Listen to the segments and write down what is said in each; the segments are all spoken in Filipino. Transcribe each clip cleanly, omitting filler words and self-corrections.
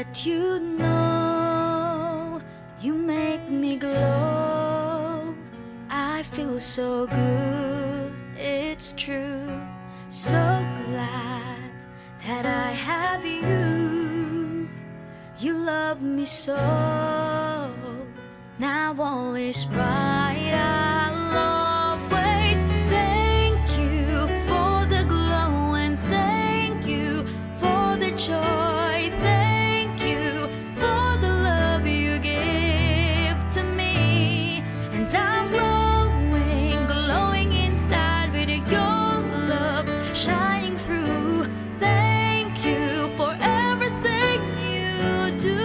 let you know you make me glow. I feel so good, it's true. So glad that I have you. You love me so. Now all is right. I'll always thank you for the glow and thank you for the joy. Thank you for the love you give to me. And I'm glowing, glowing inside with your love shining through. Thank you for everything you do.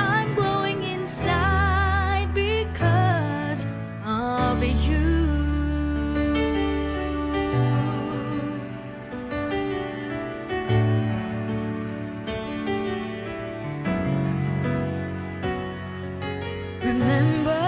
I'm glowing inside because of you. Remember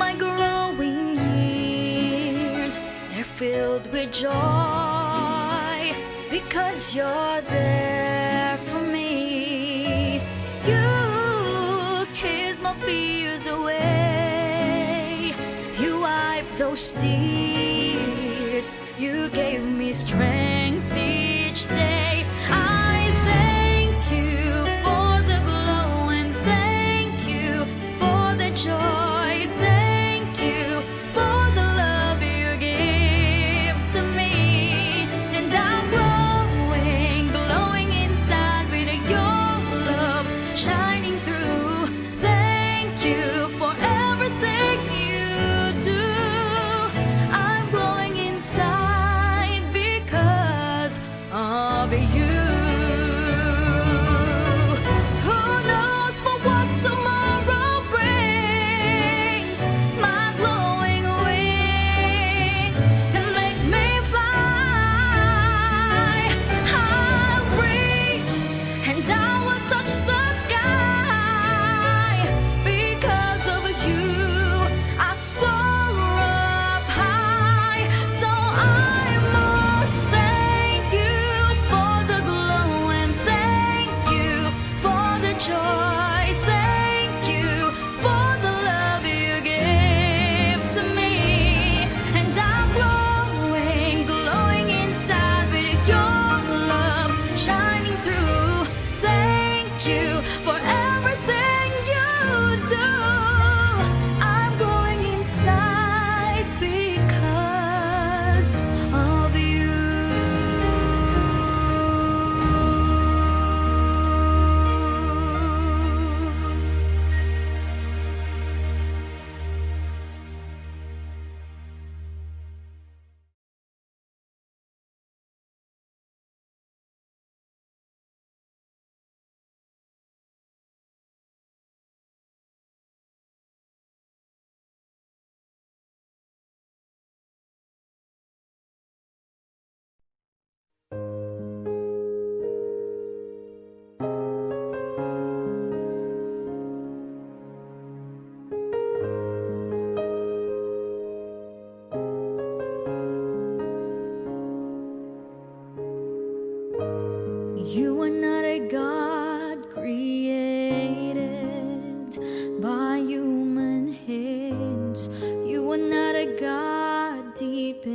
my growing years, they're filled with joy because you're there for me. You kiss my fears away, you wipe those tears, you gave me strength each day. I thank you for the glow and thank you for the joy. Thank you for the love you give to me. And I'm glowing, glowing inside with your love shining through. Thank you for everything you do. I'm glowing inside because of you. Who knows for what tomorrow brings? My glowing wings can make me fly. I'll reach and I will touch the sky. Because of you, I soar up high. So I must thank you for the glow and thank you for the joy. Thank you for the love you give to me. And I'm glowing, glowing inside with your love shining through. Thank you for everything you do. I'm glowing inside because of you. You are not a God created by human hands. You are not a God dependent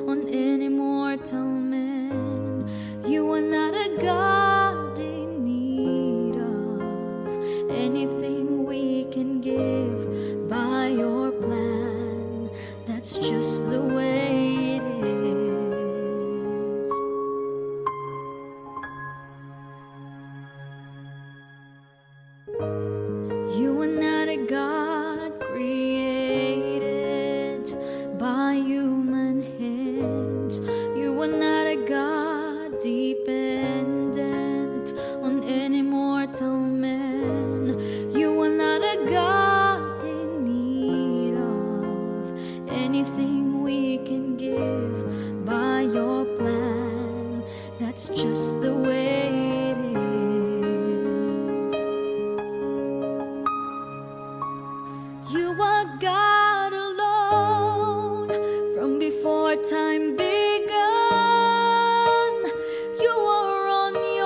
on any mortal man. You are not a God in need of anything we can give by your plan. That's just the way it is. You are not a God created by human hands. You are not a God dependent on any mortal man. You are not a God in need of anything we can give by your plan. That's just the way it is. You are God alone from before time began. You are on your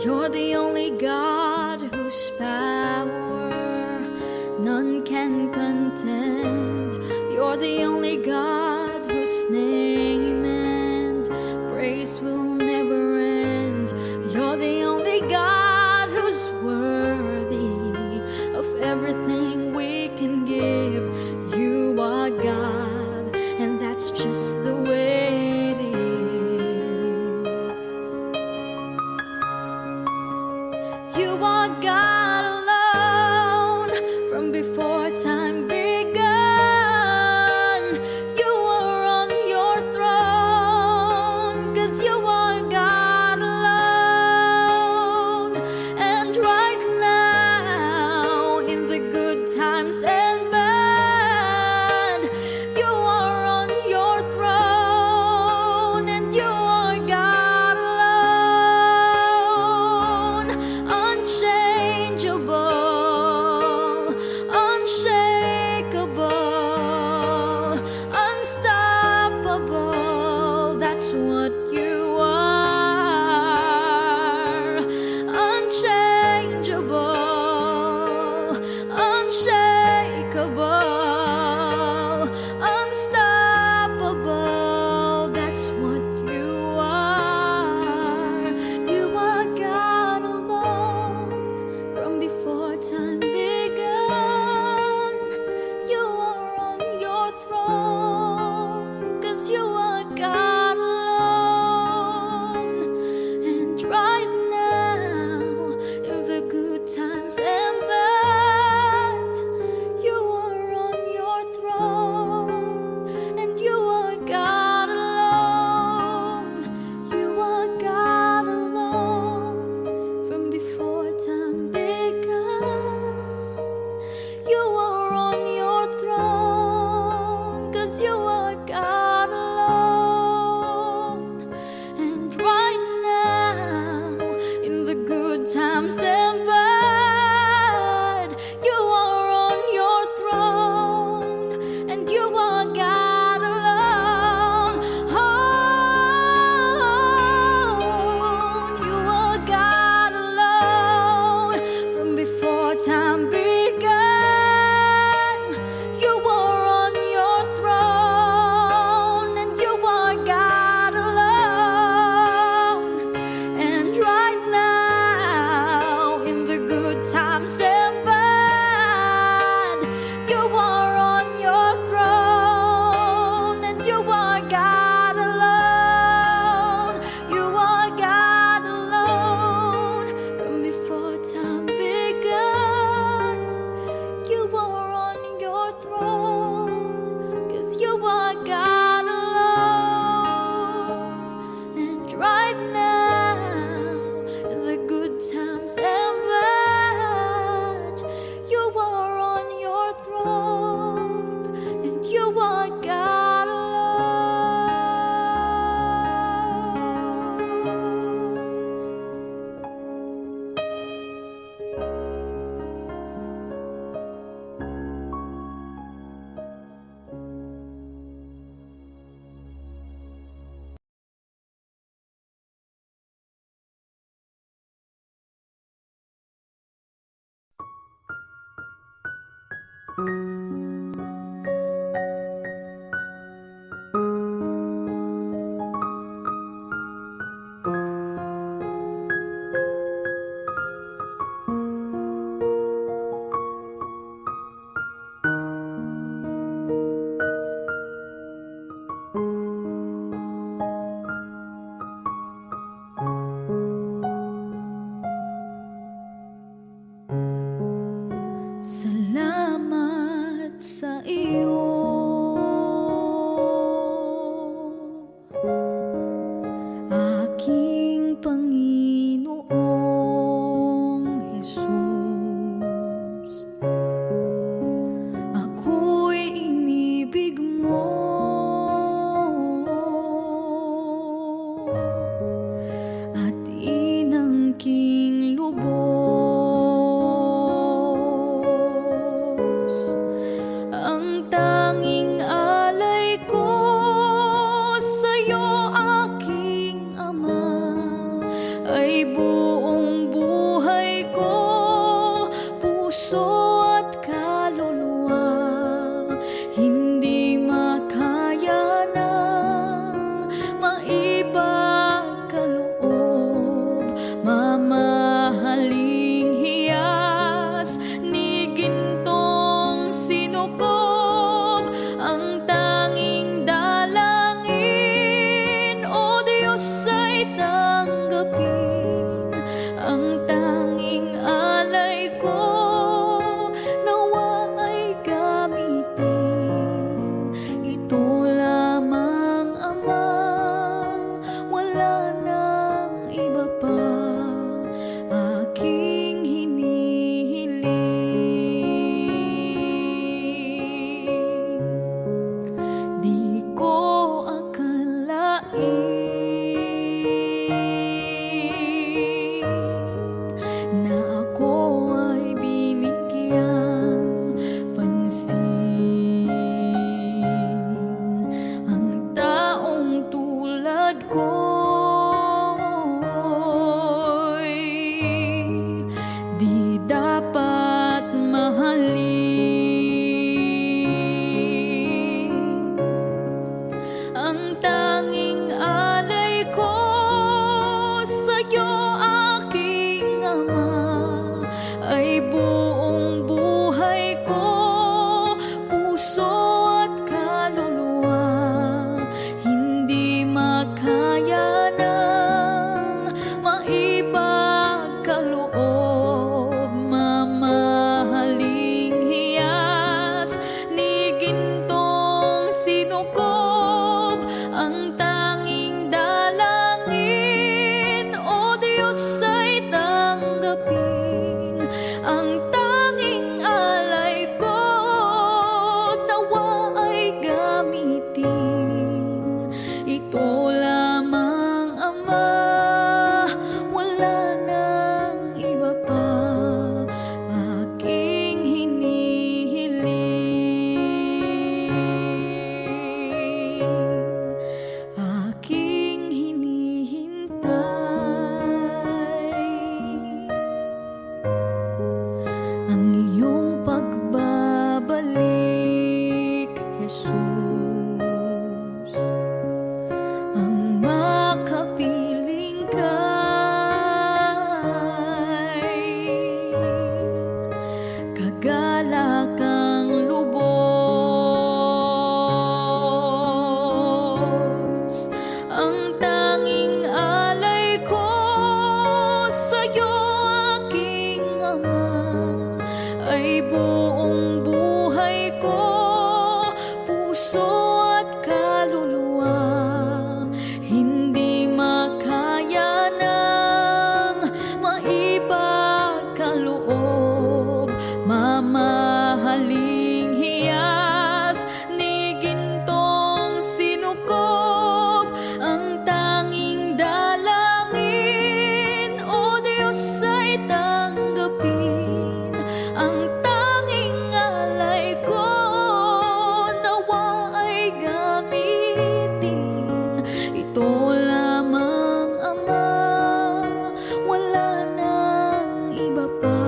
You're the only God whose power none can contend. You're the only God whose name and praise will never end. You're the only God who's worthy of everything we can give. You are God, and that's just the way it is. You are God alone from before time began. You are on your throne, 'cause you are God alone. And right now, in the good times and bad, you are on your throne, and you are God alone. Unchangeable, unshakable, unstoppable, that's what you are. Unchangeable, unshakable, unstoppable, that's what you are. You are God alone from before time began. You are on your throne, 'cause you are God alone. And right now, in the good times and bad, you are on your throne, and you are God alone. You are God alone from before time began. You are on your throne, 'cause you are God alone. And right now, in the good times and bad, you are on your throne, and you are God alone. Oh, you are God alone from before time began. You are on your throne, and you are God alone. And right now, in the good times and bad, you are on your throne, and you are God alone. You are God alone from before time began. You are on your throne, 'cause you are God alone. And right now, in the good times and bad, you are on your throne, and you are God Salamat sa iyo, aking Panginoong Jesus. Ako'y inibig mo, at inangking lubos. Ang tanging alay ko sa'yo, aking Ama, ay buong tanggapin ang tanging alay ko, tawa ay gamitin. Ito lamang, Ama, wala nang iba pa aking hinihiling, aking hinihintay. Ang iyong pagbabalik, Jesus, ang makapiling kay kagalakang lubos. Ang tanging alay ko sa'yo, aking Ama, ay buong buhay ko, puso at kaluluwa. Hindi makaya ng maipagkaloob, mamahaling hiyas ni gintong sinukob. Ang tanging dalangin, O Diyos, ay tanggapin ang tanging alay ko, nawa ay gamitin. Ito lamang, Ama, wala nang iba pa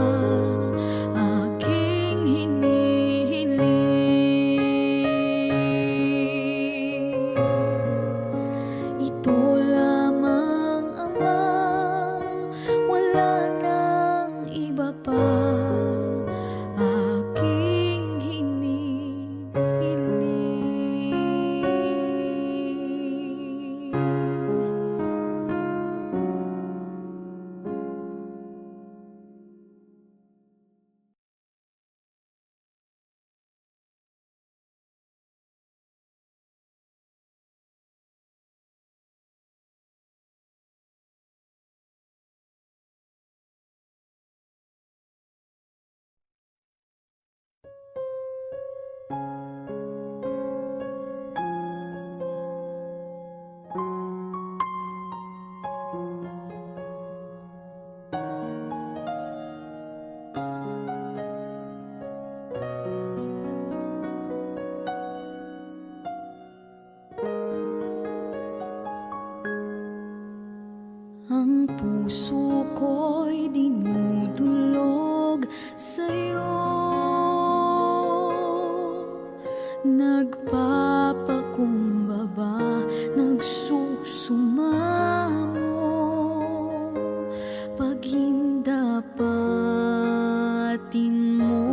aking hinihiling. Ito lamang, Ama, wala nang iba pa aking hinihiling. Ang puso ko'y dinudulog sa'yo, nagpapakumbaba, nagsusumamo. Paghindapatin mo,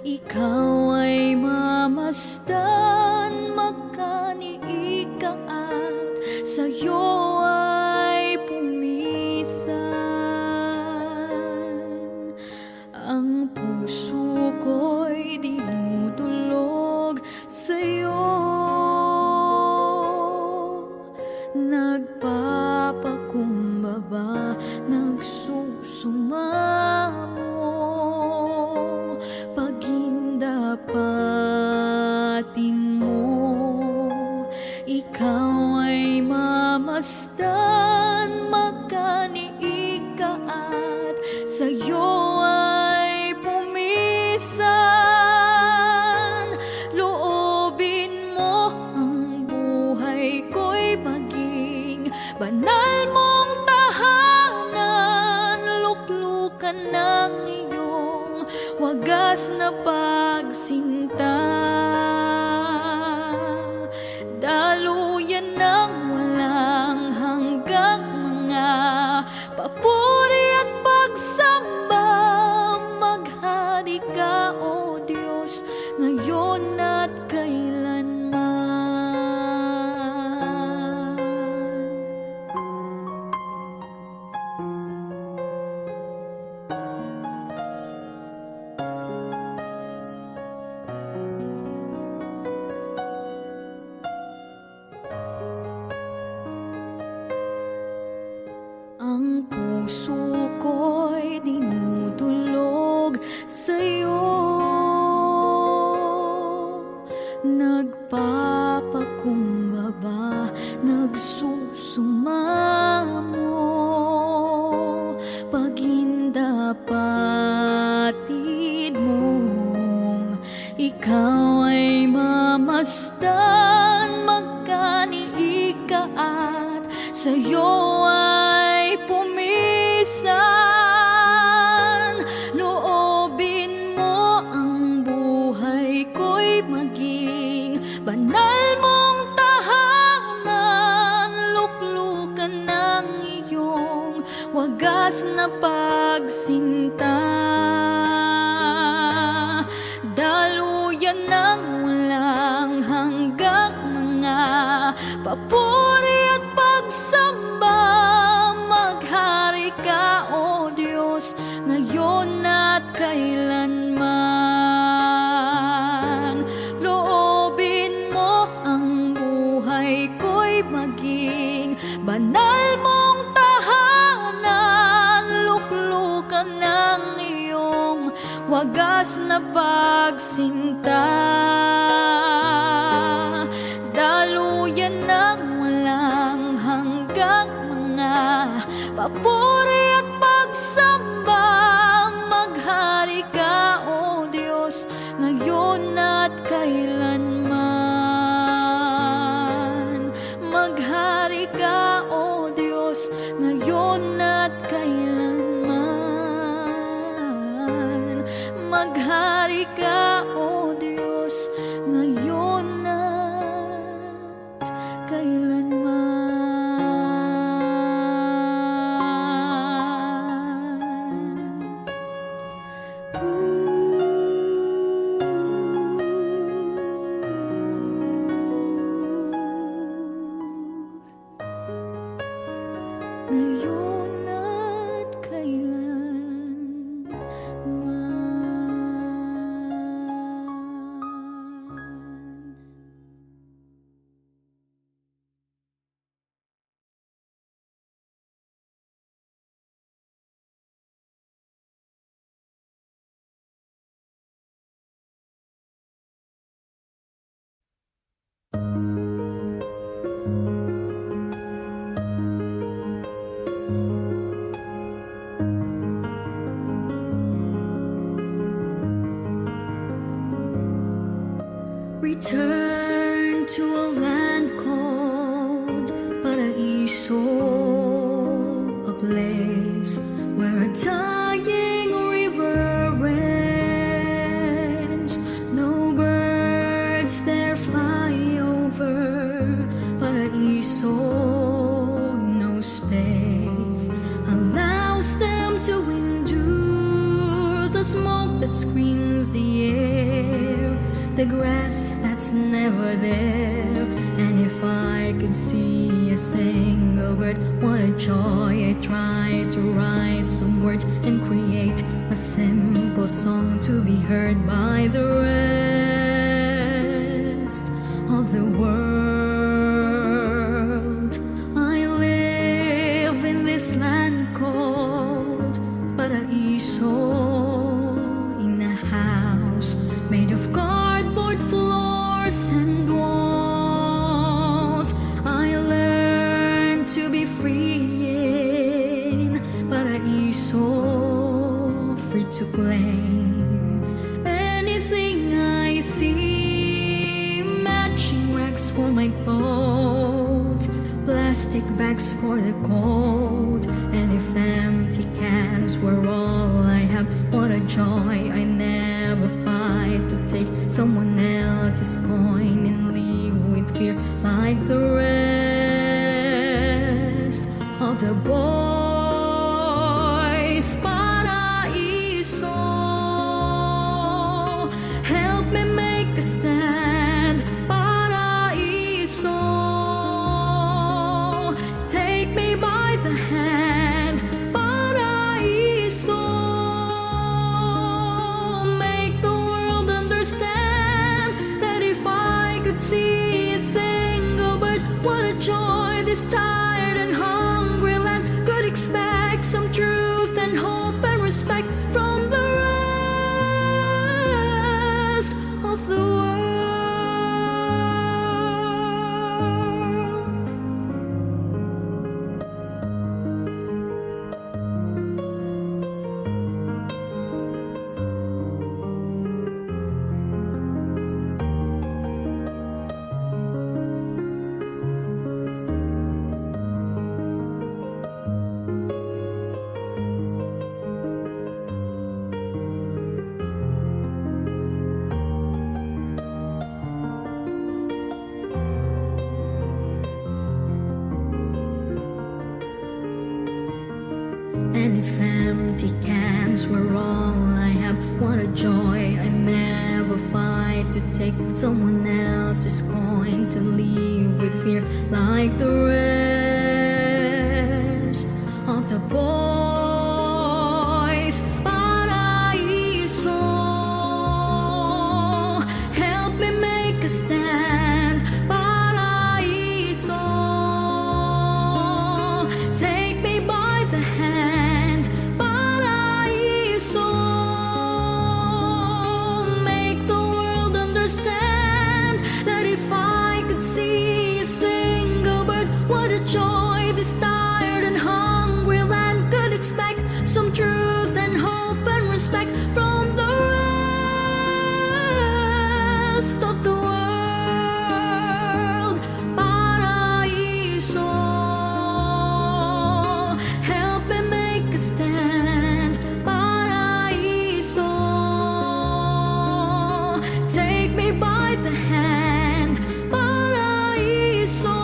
ikaw ay mamasdan, makaniikaat sa'yo ay pumisan. Ang puso ko'y dinudulog sa'yo, nagpapakumbaba, nagsusumamo. Paghindapatin mo, ikaw ay mamasdan, makaniikaat sa'yo ay pumisan. Loobin mo ang buhay ko'y maging banal mong tahanan, luklukan ng iyong wagas na pagsinta. Daluyan ng walang hanggang mga papuri at pagsamba. Maghari ka, O Diyos, ngayon at kailanman. pagindapatid mong ikaw ay mamasdan, magkaniika at sa'yo ay pumisan. Loobin mo ang buhay ko'y maging banal mong tahanan, luklukan ng iyong wagas na pagsinta. Daluyan ng walang hanggang mga papuri at pagsamba. Maghari ka, O Diyos, ngayon at kailanman. Loobin mo ang buhay ko'y maging banal mong tahanan, luklukan ng iyong wagas na pagsinta. Daluyan ng walang hanggang mga papuri at pagsamba. Maghari ka, O Diyos, ngayon at kailanman. Maghari ka, O Diyos, ngayon at kailanman. Maghari ka, O Diyos, ngayon at kailanman. Ngayon at kailanman. Return to a land called Paraiso, a place where a dying river ends. No birds there fly over Paraiso, no space allows them to endure the smoke that screens the air, the grass that's never there. And if I could see a single bird, what a joy. I try to write some words and create a simple song to be heard by the rest of the world. I live in this land called Paraiso, in a house made of cardboard floors and walls. I learned to be free in Paraiso, free to claim anything I see. Matching racks for my clothes, plastic bags for the cold, and if empty cans were all I have, what a joy. I never fight to take someone else's coin and live with fear like the rest of the boys. Paraiso, help me make a stand. Paraiso, take me by the hand. Paraiso, make the world understand that if I could see a single bird, what a joy this tired and hungry land could expect. Some truth and hope and respect from the rest of the world. if empty cans were all I have, what a joy. I never fight to take someone else's coins and leave with fear like the rest of the boys. Paraiso, help me make a stand. Paraiso, take me by the hand. Paraiso, make the world understand that if I could see a single bird, what a joy this tired and hungry land could expect. Some truth and hope and respect from the rest of the world. Paraiso, help me make a stand. Paraiso, take me by the hand. Paraiso,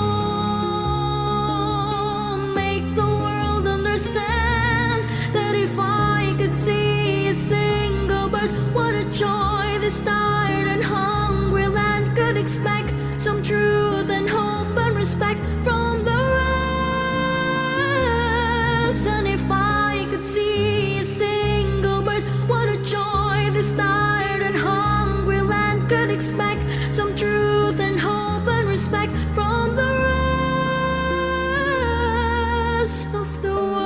make the world understand that if I could see a single bird, what a joy this tired and hungry land could expect. Some truth and hope and respect from the rest. And if I could see a single bird, what a joy this tired and hungry land could expect. Some truth and hope and respect from the rest of the world.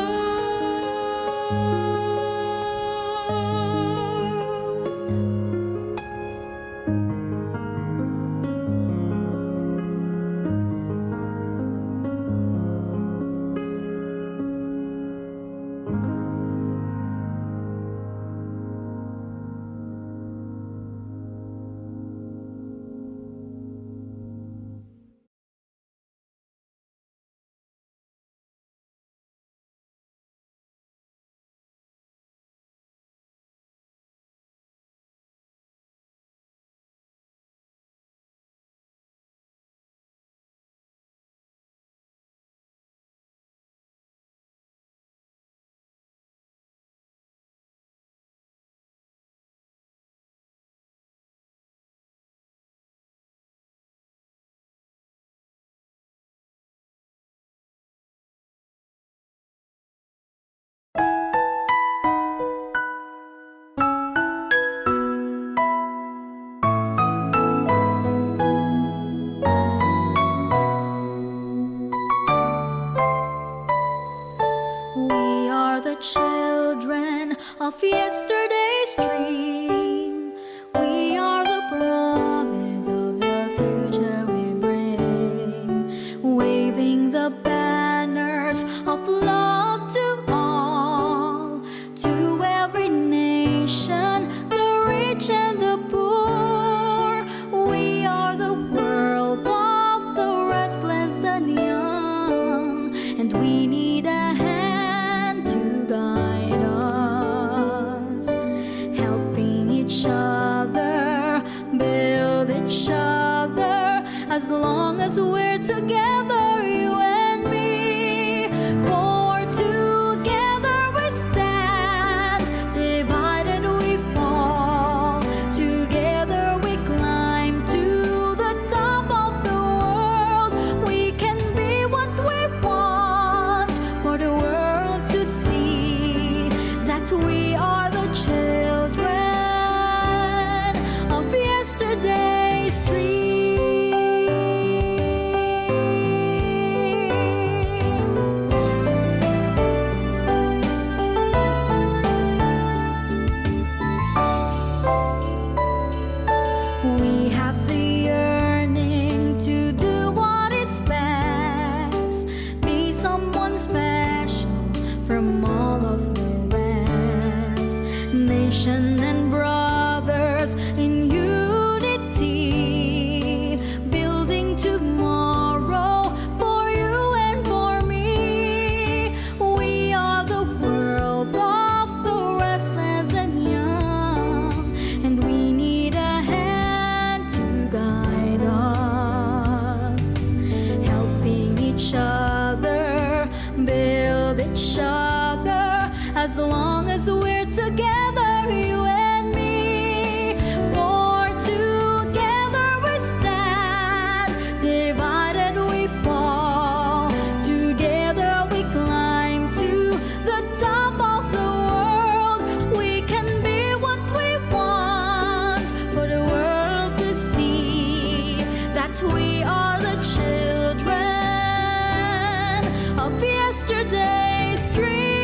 We are the children of yesterday's dream. We are the promise of the future we bring, waving the banners of love to all, to every nation, the rich and the poor. We are the world of the restless and young, and we need a hand to guide us, helping each other, build each other, as long as we're together, you and me. For together we stand, divided we fall, together we climb to the top of the world. We can be what we want for the world to see, that we are the children of yesterday's dream. We have the yearning to do what is best, be someone special from all of the rest. Nation and brothers in unity, building tomorrow for you and for me. We are the world of the restless and young, and we need a hand to guide us, helping each other, build each other, as as long as we're together, you and me. For together we stand, divided we fall. Together we climb to the top of the world. We can be what we want for the world to see, that we are the children of yesterday's dream.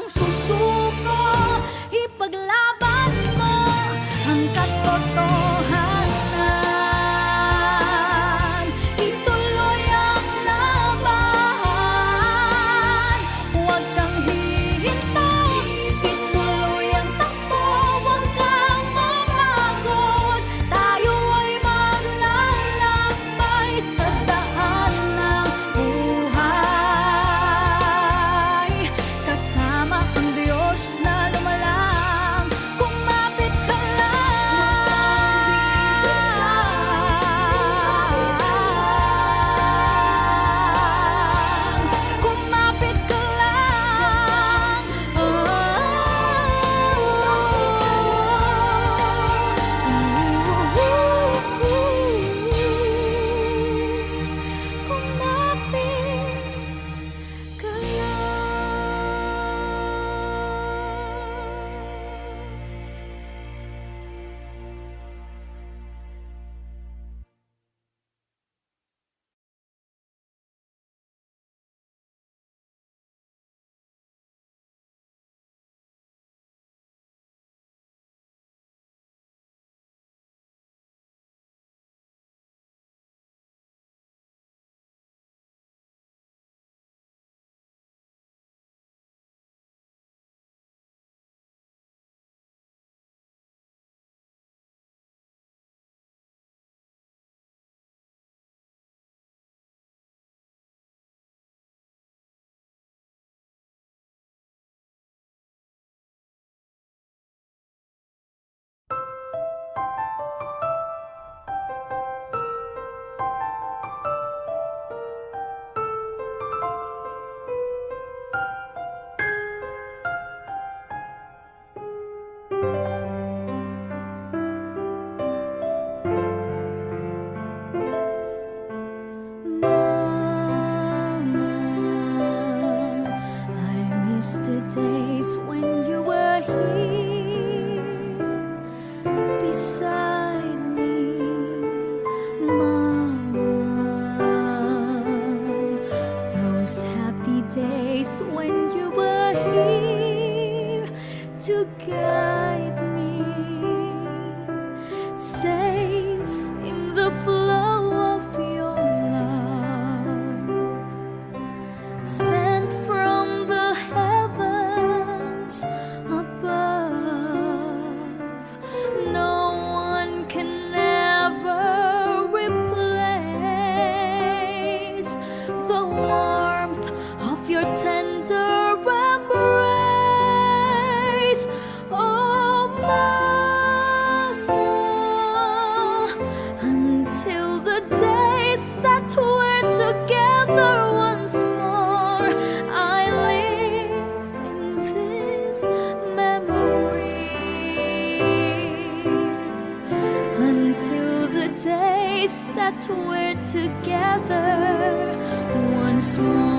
susuko, ipaglaban mo ang katotohanan. Ituloy ang laban, huwag kang hihintay. Ituloy ang takbo, huwag kang mapagod. Tayo ay maglalakbay sa daan ng buhay. Kasama ang Diyos na lumalang, kumapit ka lang. Kumapit ka lang. Kumapit ka I miss the days when you were here beside me, Mama. Those happy days when you were here to guide me, safe in the flow of your love, sent from the heavens above. No one can ever replace the warmth of your tender embrace. Oh, Mama, until the days that we're together once more, I live in this memory. Until the days that we're together once more.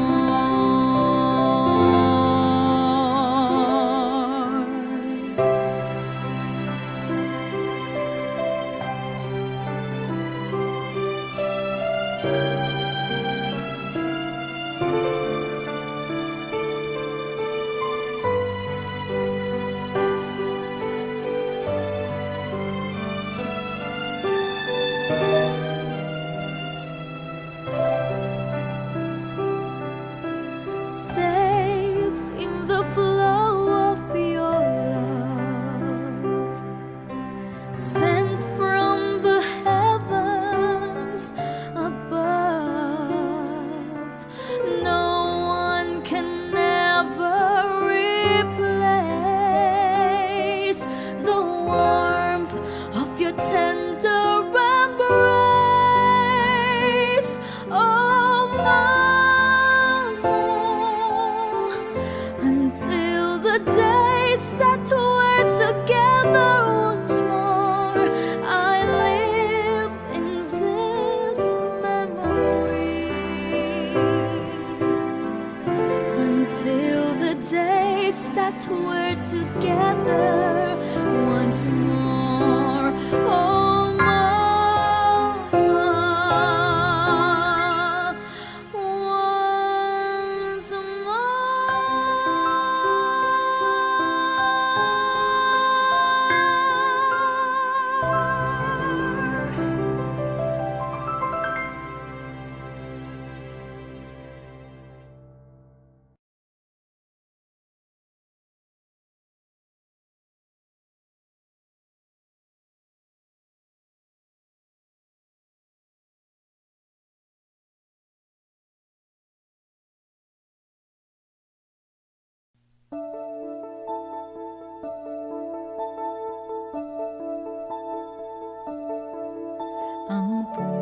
Safe in the flow of your love, sent from the heavens above. No one can ever replace the warmth of your tender embrace. Oh, Mama, until the days that we're together once more, I live in this memory. Until the days that we're together once more. Oh, Mama, once more.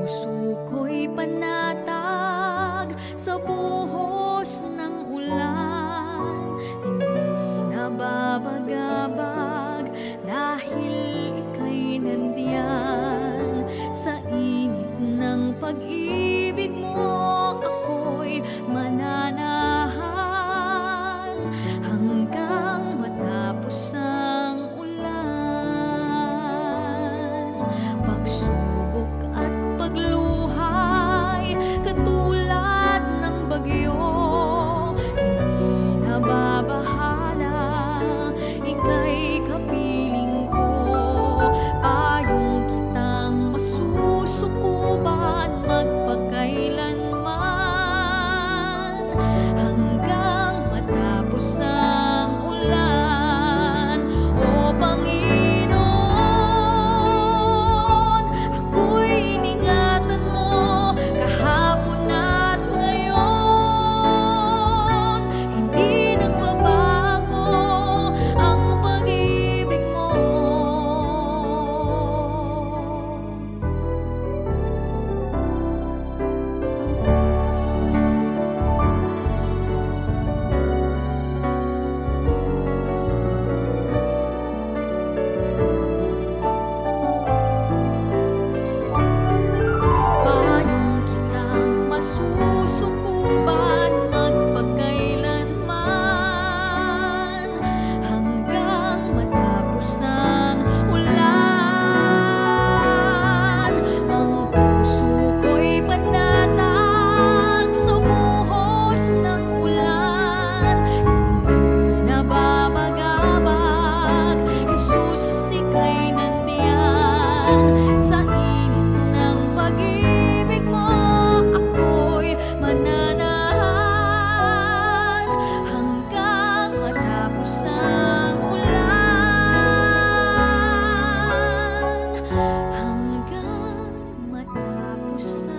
puso ko'y panatag sa buhos ng ulan. Hindi nababagabag dahil ika'y nandiyan. Sa init ng pag-ibig mo ako'y mananahan hanggang matapos ang ulan. Pagsubok at pagluhay katulad ng bagyo, hindi nababahala, ika'y kapiling ko. Payong kitang masusukuban magpakailanman hanggang matapos ang ulan. O Panginoon, ako'y iningatan mo kahapon at ngayon. Hindi nagbabago ang pag-ibig mo. Payong kitang masusukuban magpakailanman hanggang matapos ang ulan. Ang puso ko'y panatag sa buhos ng ulan. Hindi nababagabag, Jesus, ika'y nandiyan. Sa init ng pag-ibig mo ako'y mananahan hanggang matapos ang ulan. Hanggang matapos ang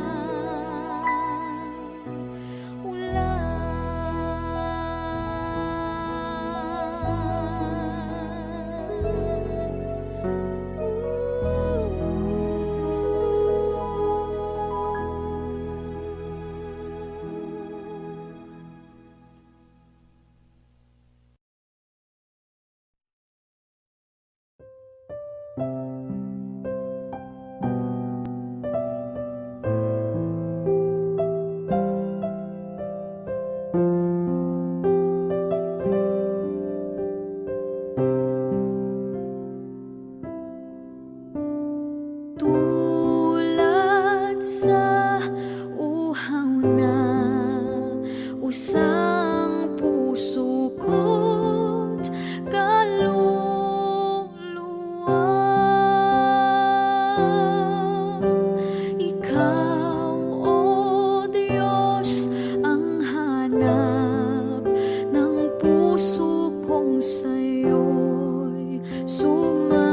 tulad sa uhaw na usang puso ko't kaluluwa. Ikaw, O Diyos, ang hanap ng puso kong sa'yo'y sumasamba.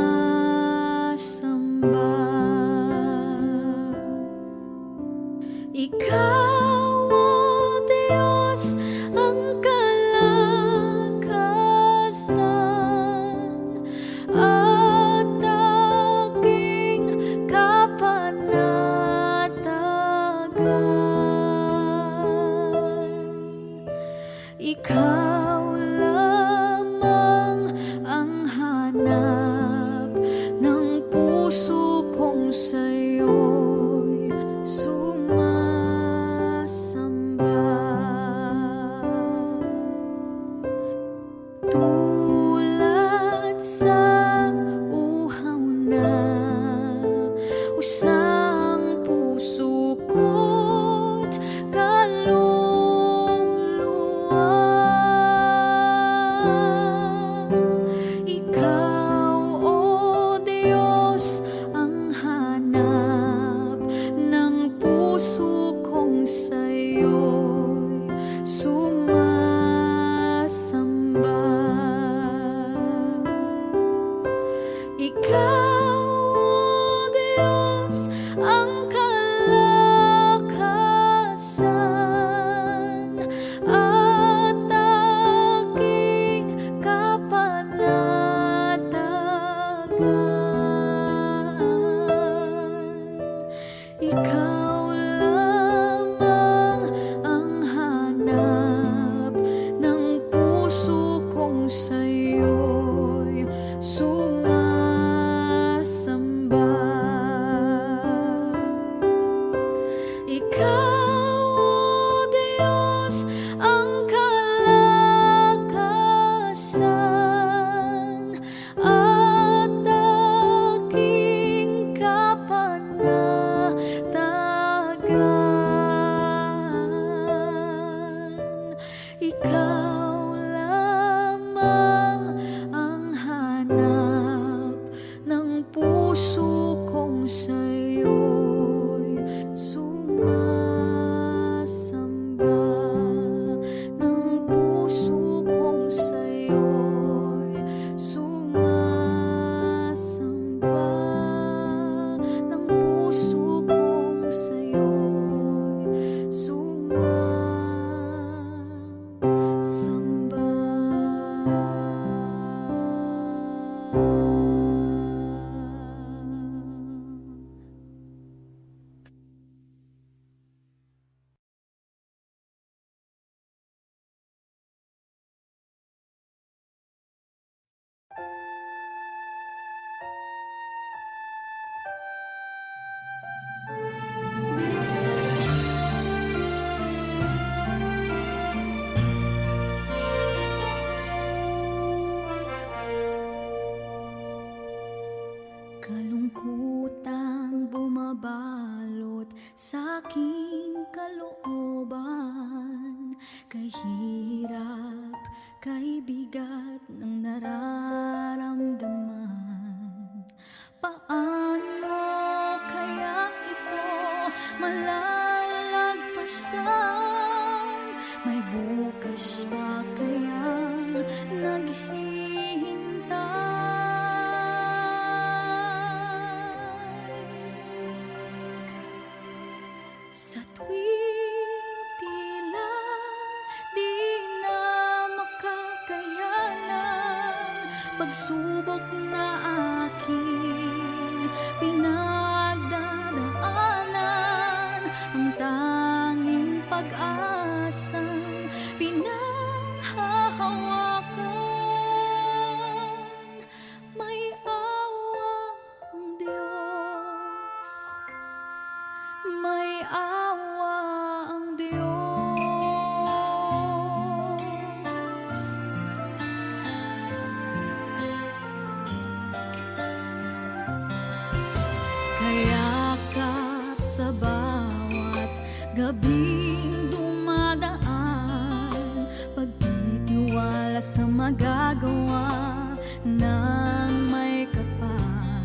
Ikaw, O Diyos, ang kalakasan at aking kapanatagan. Ikaw lamang ang hanap ng puso kong sa'yo'y sumasamba. Tulad sa uhaw na usang puso ko't kaluluwa. Ikaw, O Diyos, ang hanap ng puso kong sa'yo'y sumasamba. kung sa'yo'y sumasamba. Ikaw, O Diyos, ang kalakasan at aking kapanatagan. Ikaw lamang ang hanap ng puso kong sa'yo'y sumasamba, ng puso kong sa'yo'y sumasamba, ng puso kong sa'yo'y sumasamba. Kalungkutang bumabalot sa aking kalooban, kay hirap, kay bigat ng nararamdaman. Paano kaya ito malalagpasan? May bukas pa kayang naghihintay? Sa tuwing tila di na makakayanan, pagsubok na aking pinagdadaanan, ang tanging pag-asang pinanghahawakan. May awa ang Diyos, may awa ang Diyos. Kayakap sa bawat gabing dumadaan, pagtitiwala sa magagawa ng may kapal,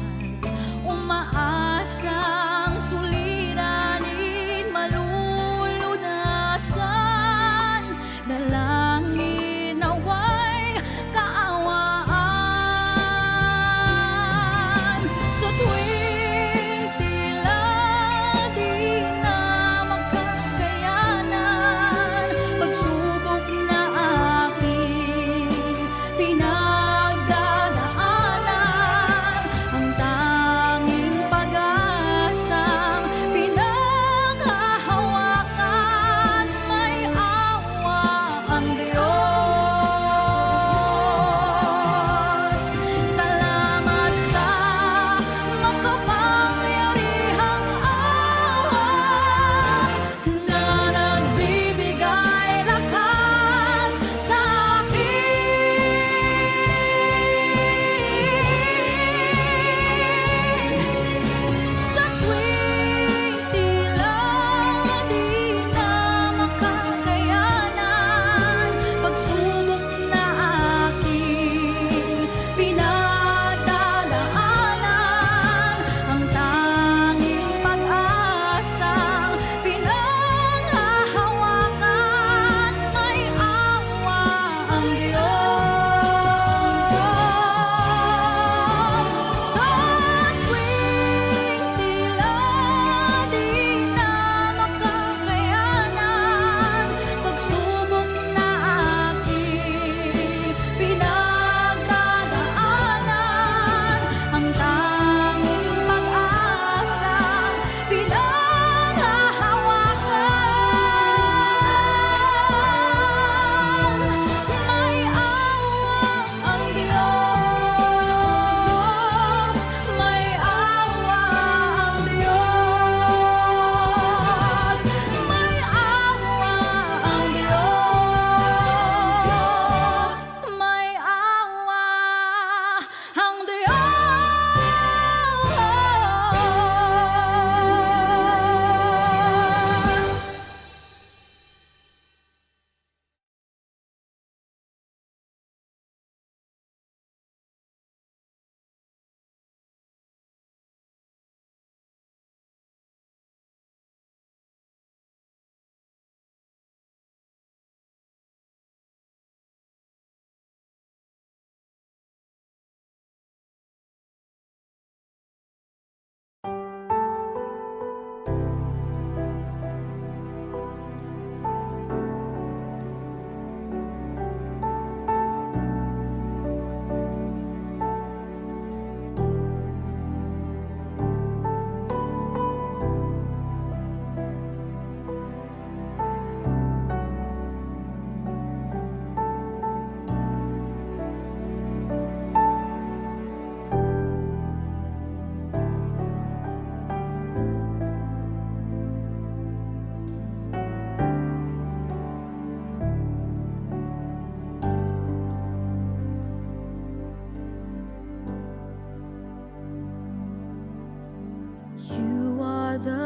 umaasang suliranin malulunasan, dalangin naway kaawaan. Sa tuwing tila di na makakayanan, pagsubok na aking pinagdadaanan, ang tanging pag-asa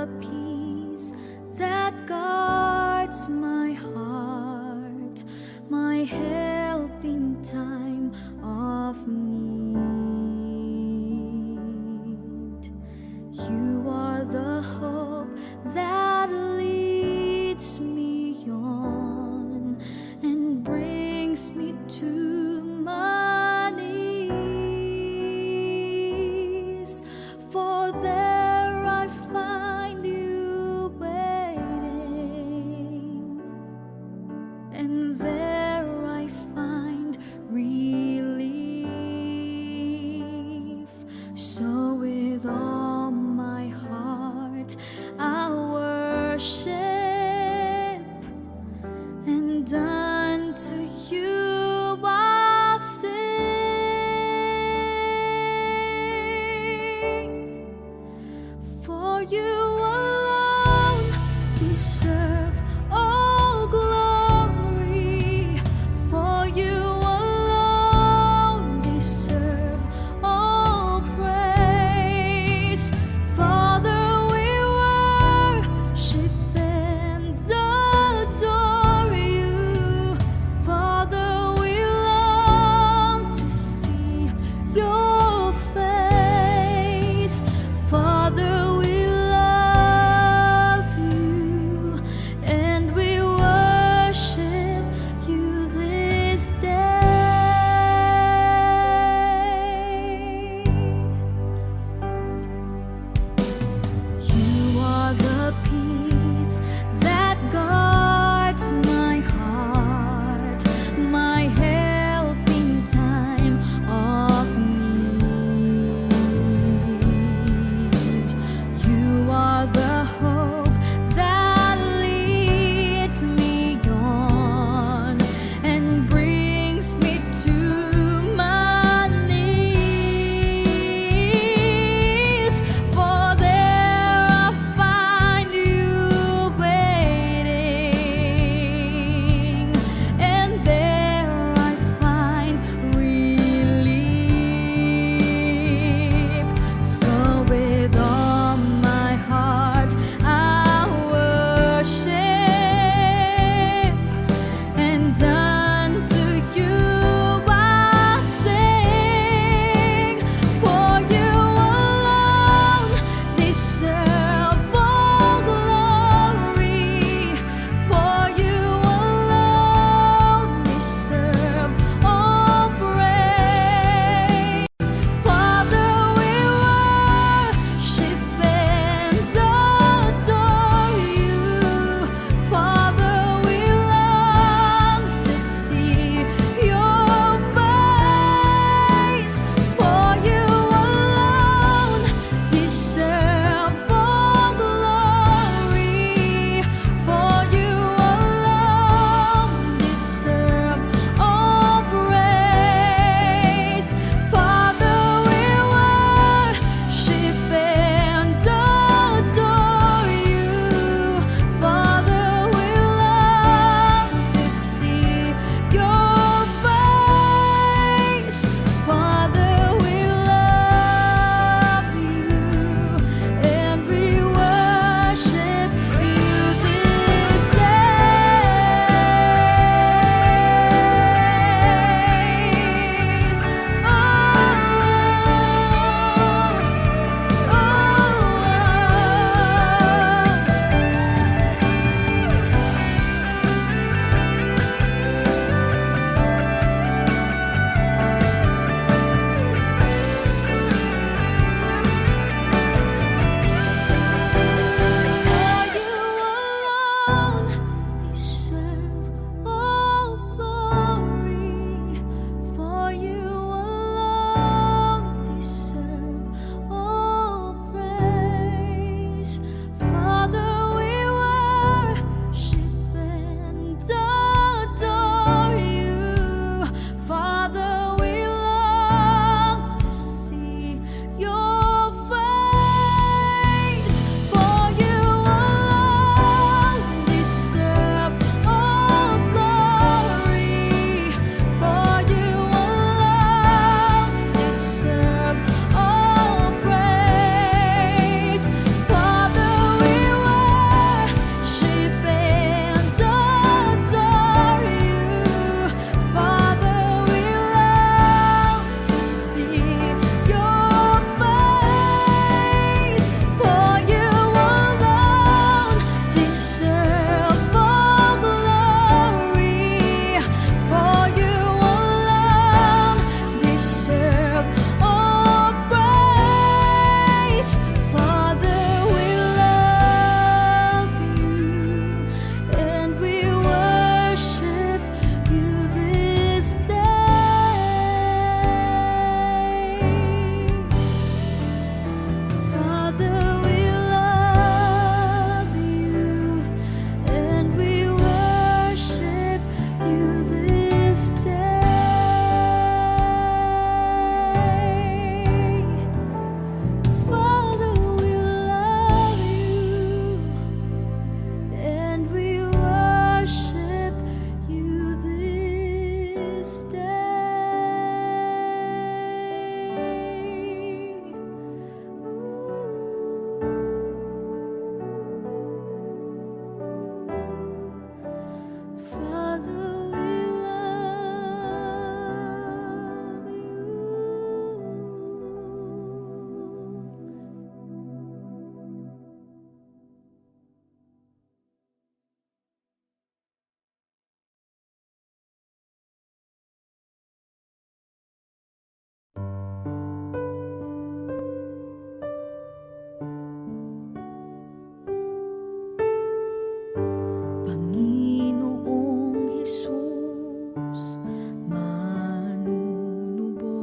the peace that guards my heart, my help in time of need. You are the hope that leads me on and brings me to my knees. For there I find you waiting, and there I find relief. So with all my heart I'll worship, and unto you I'll sing. For you alone deserve all glory, for you alone deserve all praise. Father, we worship and adore you. Father, we long to see your face. Father, we love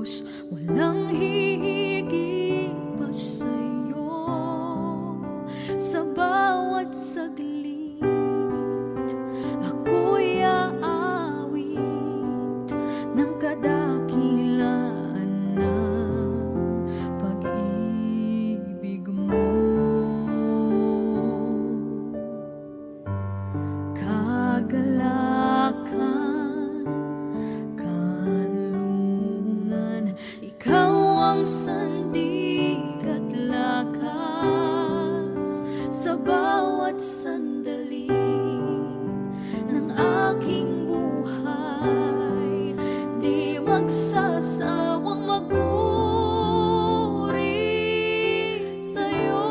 Diyos, walang hihigit pa sa'yo. Sa bawat saglit, ako'y aawit ng kadakilaan ng pag-ibig mo. Kagalakan, kanlungan, ikaw ang sandig at lakas sa bawat sandali ng aking buhay. Di magsasawang magpuri sa'yo.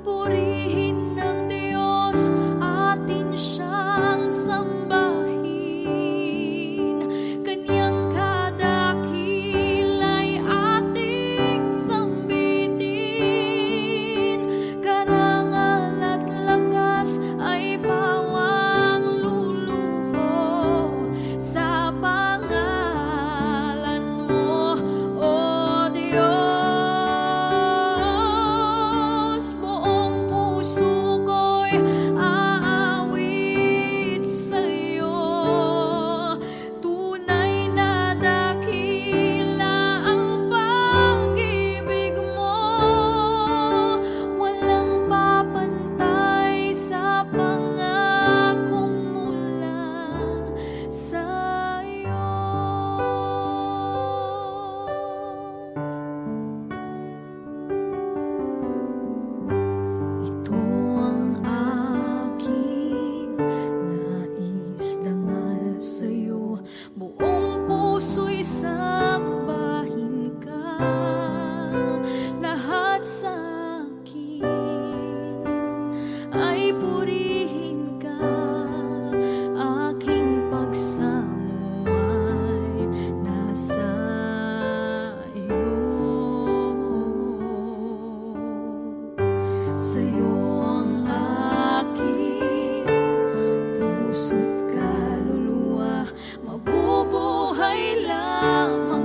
Purihin ng Diyos, atin siyang sambahin. Kanyang kadakila'y ating sambitin. Karangal at lakas ay bawang luluho sa pangalan mo, O Diyos. Buong puso ko'y aawit sa'yo. Tunay na dakila ang pag-ibig mo. Walang papantay sa pangakong mula sa'yo. Ito ang aking nais dangal sa'yo. Buong puso'y sambahin ka. Lahat sa akin ay purihin ka. Aking pagsamo ay nasa iyo. Sa'yo ang aking puso't kaluluwa, mabubuhay lamang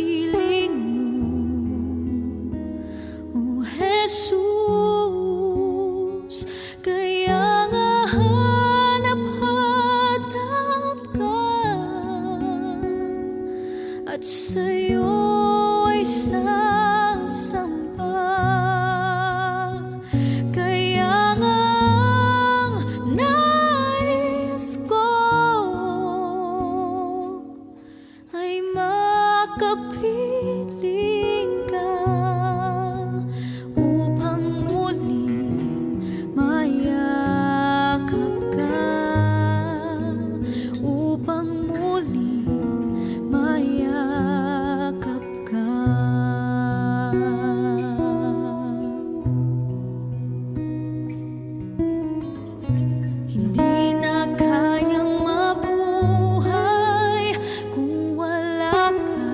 piling mo, O Jesus. Kaya nga hanap-hanap ka, at sa'yo ay sasamba. Kaya nga nais ko ay makapiling ka, upang muling mayakap ka, upang muling mayakap ka. Hindi na kayang mabuhay kung wala ka,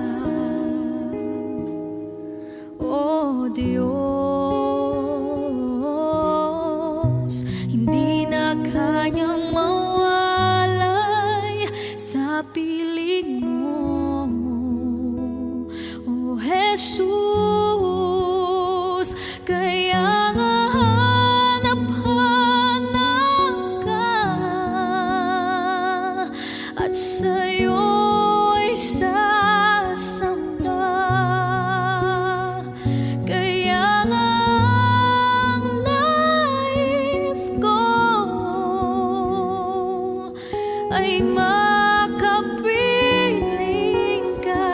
O Diyos. Hindi na kayang mawalay sa piling mo, O Jesus. Kaya nga hanap-hanap ka, at sa'yo ay sasamba. Kaya nga nais ko ay makapiling ka,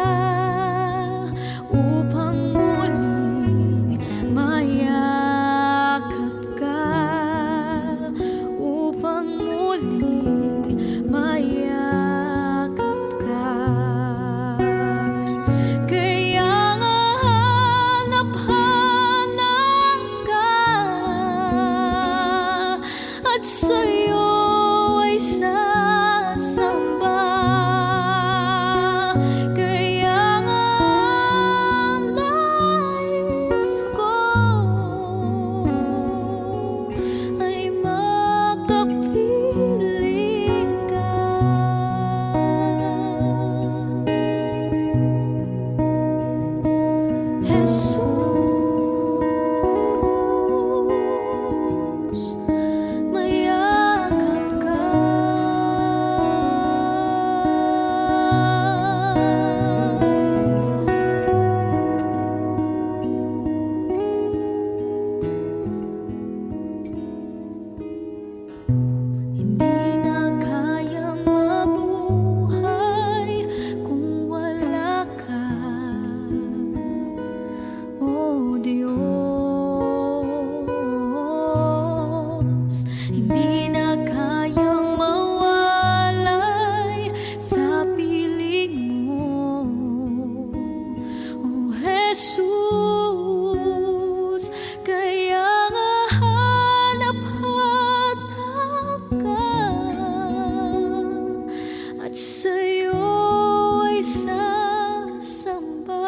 upang muling mayakap ka, upang muling mayakap ka. Kaya nga hanap-hanap ka, at sa'yo ay sasamba. Kaya nga nais ko ay makapiling ka. Jesus, mayakap ka. Hindi na kayang mabuhay kung wala ka, O Diyos. Hindi na kayang mawalay sa piling mo, O Jesus. Kaya nga hanap-hanap ka, at sa'yo ay sasamba.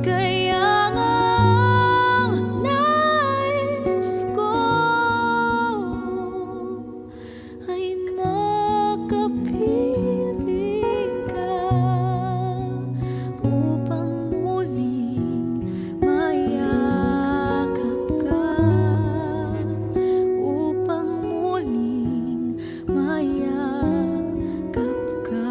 Kaya nga nais ko ay makapiling ka, upang muling mayakap ka, upang muling mayakap ka.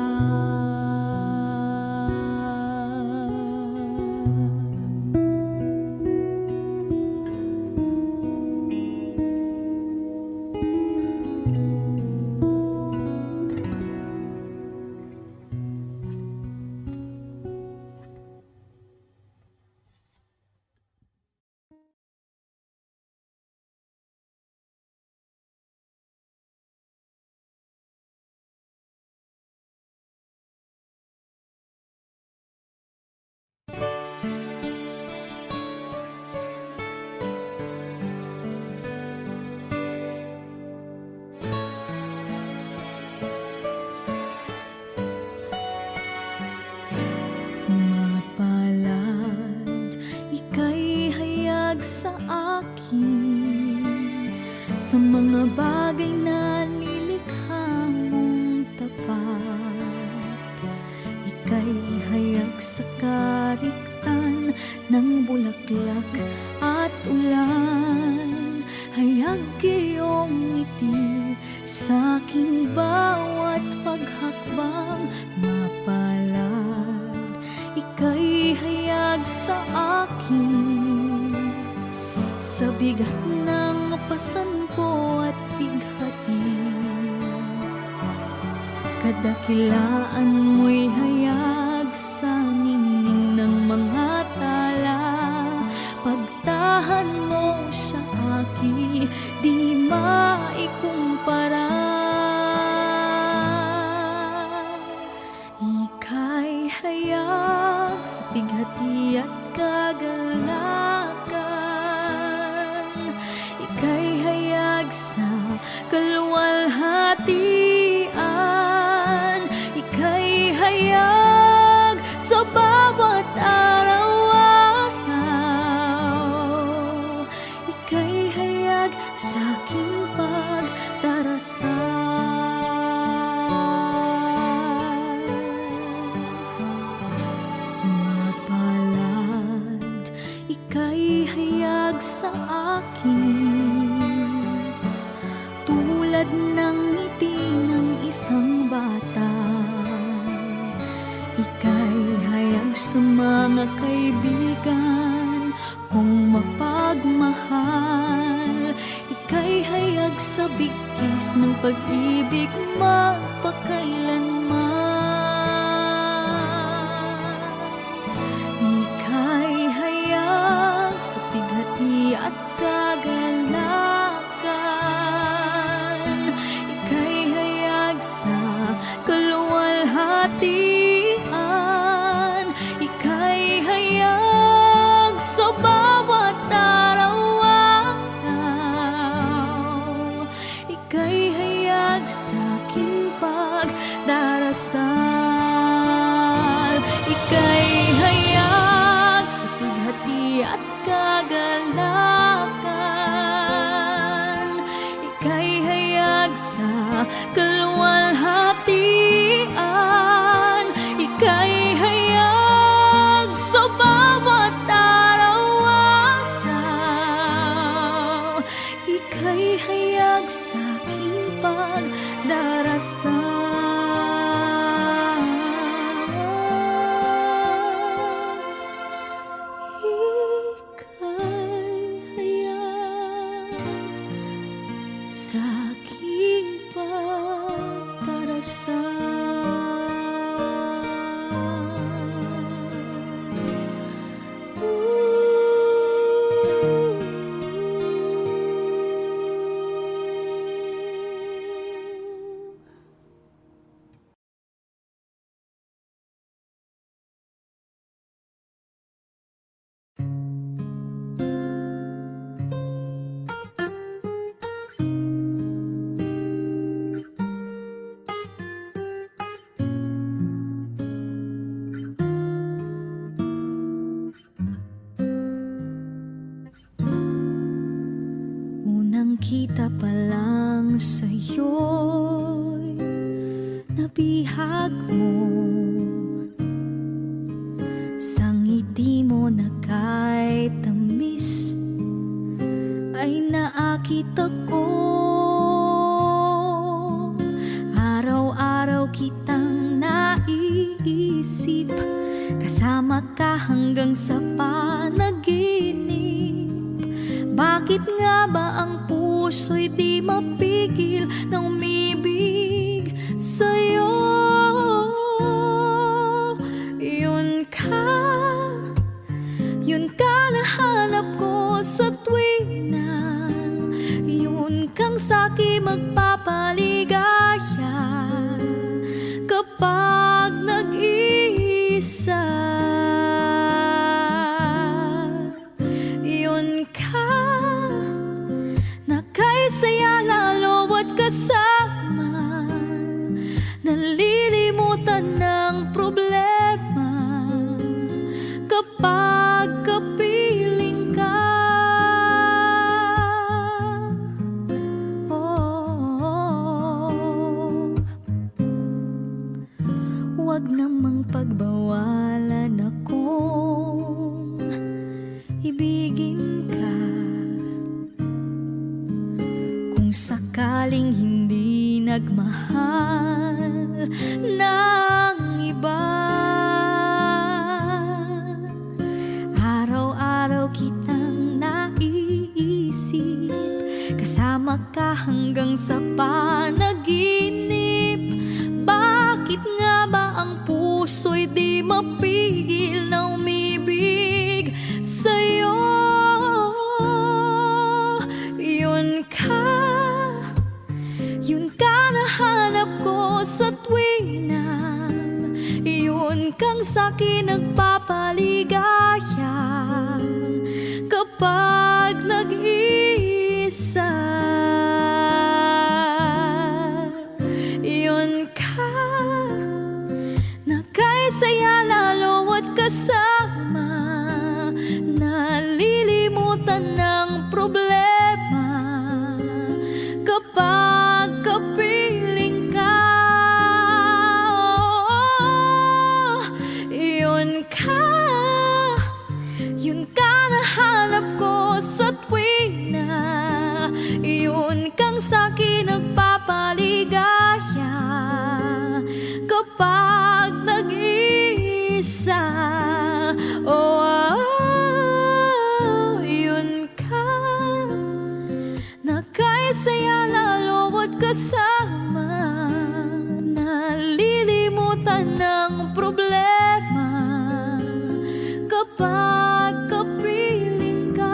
sa mga bagay na lilikha mong tapat. Ika'y hayag sa kariktan ng bulaklak at ulan. Hayag iyong ngiti sa aking bawat paghakbang mapalad. Ika'y hayag sa akin sa bigat ng pasan ko at bighati. Kadakilaan mo'y hayag sa ningning ng mga tala. Pagtahan mo sa akin, di maikumpara. Ika'y hayag sa bighati at kagalakan. Ika'y hayag sa kaluwalhatian. Ika'y hayag sa bawat araw-araw. Ika'y hayag sa aking pagdarasal. Mapalad, ika'y hayag sa akin tulad ng ngiti ng isang bata. Ika'y hayag sa mga kaibigan kung mapagmahal. Ika'y hayag sa bigkis ng pag-ibig mapakailanman. Ika'y hayag sa bighati at kagalakan. Ika'y hayag sa kaluwalhatian. Ika'y hayag sa bawat araw-araw. Ika'y hayag sa aking pagdarasal. Ika'y hayag sa bighati at kagalakan. Ika'y hayag sa kaluwalhatian. Ika'y hayag sa bawat araw-araw. Ika'y hayag sa aking pagdarasal. Ika'y hayag sa aking kita pa lang sa'yo'y nabihag mo. Sa ngiti mo na kahit tamis ay naakit ako. Araw-araw kitang naiisip, kasama ka hanggang sa panaginip. Bakit nga ba ang puso'y di mapigil na umibig sa'yo? Yun ka nahanap ko sa tuwing na yun kang sa'kin magpapaligaya kapag nag-iisa. Yun ka saya lalo at kasama, nalilimutan ng problema kapag kapiling ka. Huwag namang pagbawa naniniwalaan akong ibigin ka. Kung sakaling hindi nagmahal ng iba, araw-araw kitang naiisip, kasama ka hanggang sa panaginip. Bakit nga ba ang puso'y di mapigil na umibig sa'yo? Yun ka nahanap ko sa tuwina, yun kang sa'kin nagpapaligaya kapag nag-iisa. Yun ka na kay saya lalo at kasama, nalilimutan ng problema kapag kapiling ka. Yun ka nahanap ko sa tuwina, yun kang sa'kin nagpapaligaya kapag nag-iisa. Yun ka na kay saya lalo at kasama, nalilimutan ng problema kapag kapiling ka.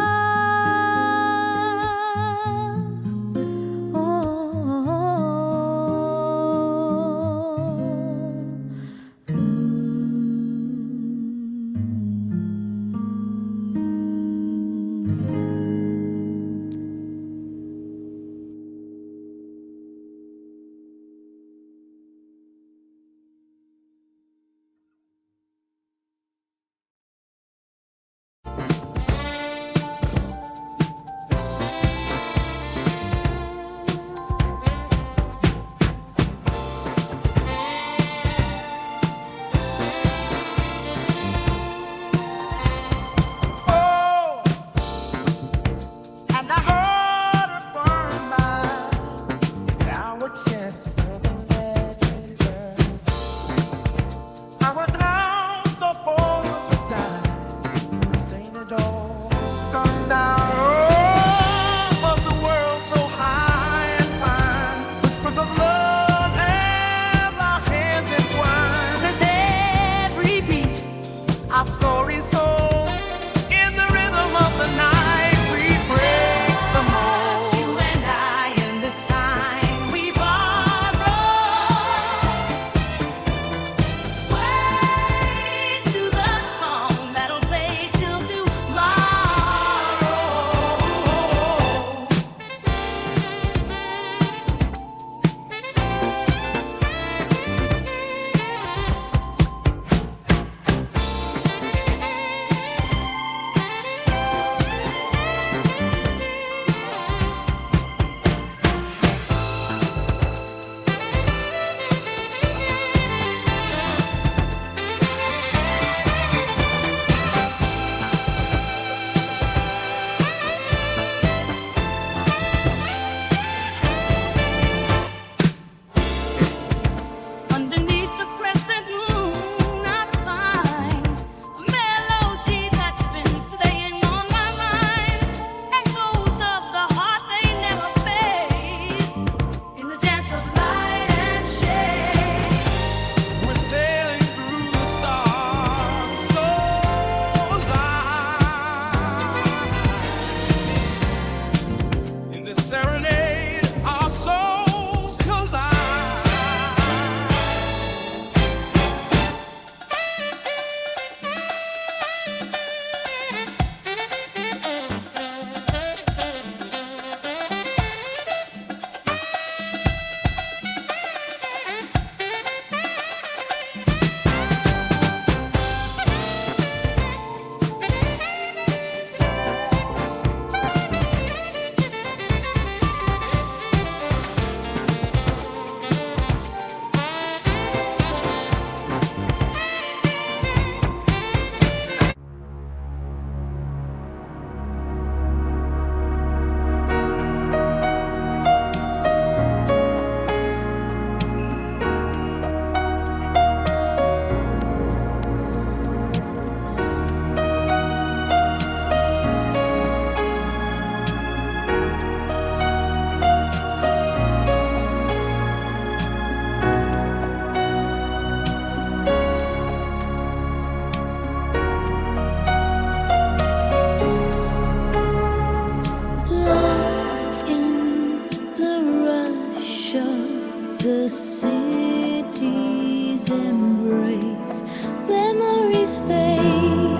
memories fade,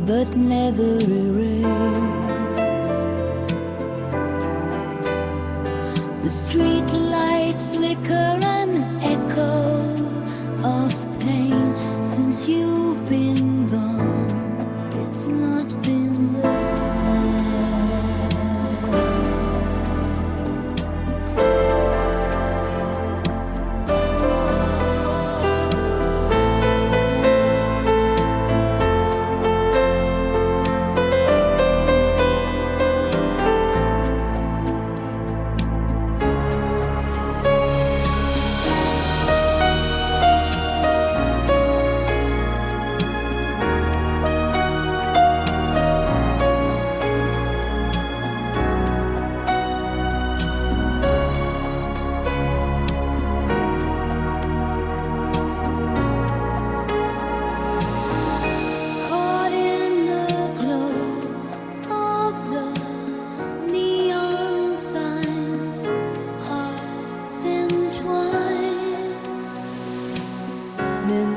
but never erase. The street lights flicker and echo of pain. Since you've been gone, it's not been the same. Caught in the glow of the neon signs, hearts entwined. Then